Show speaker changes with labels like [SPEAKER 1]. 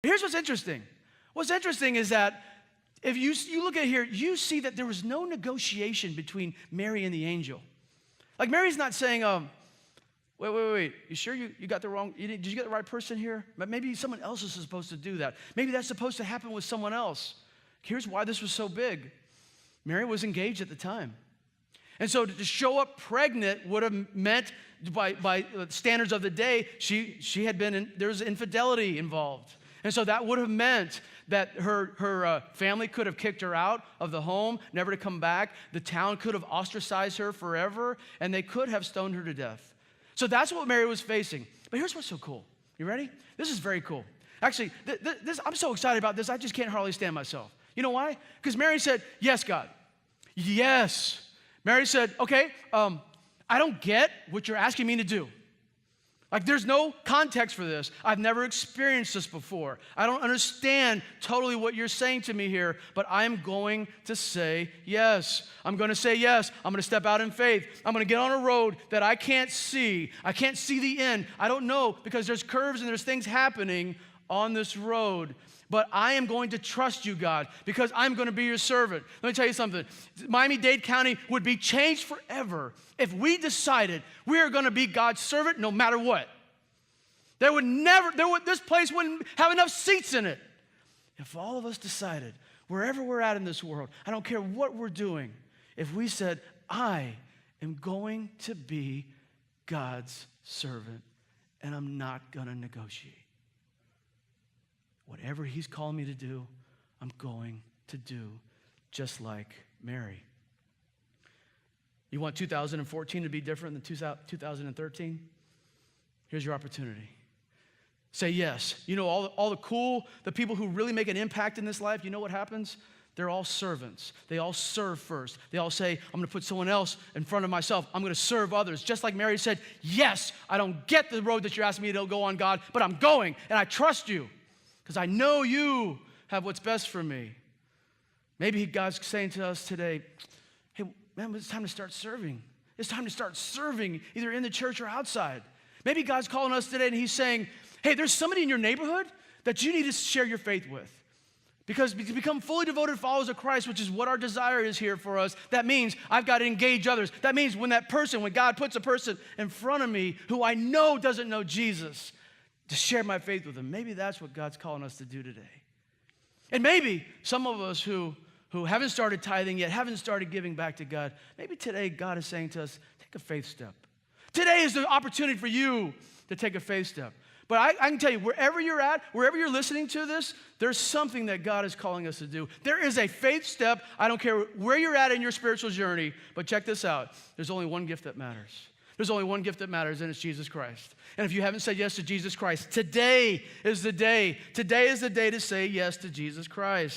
[SPEAKER 1] Here's what's interesting. What's interesting is that if you look at here, you see that there was no negotiation between Mary and the angel. Like Mary's not saying, wait, you sure you got the wrong, did you get the right person here? But maybe someone else is supposed to do that. Maybe that's supposed to happen with someone else. Here's why this was so big. Mary was engaged at the time. And so to show up pregnant would have meant, by standards of the day, she had been, there was infidelity involved. And so that would have meant that her family could have kicked her out of the home, never to come back. The town could have ostracized her forever, and they could have stoned her to death. So that's what Mary was facing. But here's what's so cool. You ready? This is very cool. Actually, I'm so excited about this, I just can't hardly stand myself. You know why? Because Mary said, yes, God. Yes. Mary said, okay, I don't get what you're asking me to do. Like, there's no context for this. I've never experienced this before. I don't understand totally what you're saying to me here, but I'm going to say yes. I'm going to say yes. I'm going to step out in faith. I'm going to get on a road that I can't see. I can't see the end. I don't know, because there's curves and there's things happening on this road. But I am going to trust you, God, because I'm going to be your servant. Let me tell you something. Miami-Dade County would be changed forever if we decided we are going to be God's servant no matter what. This place wouldn't have enough seats in it. If all of us decided, wherever we're at in this world, I don't care what we're doing, if we said, I am going to be God's servant and I'm not going to negotiate. Whatever he's calling me to do, I'm going to do, just like Mary. You want 2014 to be different than 2013? Here's your opportunity. Say yes. You know, all the people who really make an impact in this life, you know what happens? They're all servants. They all serve first. They all say, I'm going to put someone else in front of myself. I'm going to serve others. Just like Mary said, yes, I don't get the road that you're asking me to go on, God, but I'm going, and I trust you, because I know you have what's best for me. Maybe God's saying to us today, hey, man, it's time to start serving. It's time to start serving either in the church or outside. Maybe God's calling us today and he's saying, hey, there's somebody in your neighborhood that you need to share your faith with. Because to become fully devoted followers of Christ, which is what our desire is here for us, that means I've got to engage others. That means when God puts a person in front of me who I know doesn't know Jesus, to share my faith with them. Maybe that's what God's calling us to do today. And maybe some of us who haven't started tithing yet, haven't started giving back to God, maybe today God is saying to us, take a faith step. Today is the opportunity for you to take a faith step. But I can tell you, wherever you're at, wherever you're listening to this, there's something that God is calling us to do. There is a faith step. I don't care where you're at in your spiritual journey, but check this out. There's only one gift that matters. There's only one gift that matters, and it's Jesus Christ. And if you haven't said yes to Jesus Christ, today is the day. Today is the day to say yes to Jesus Christ.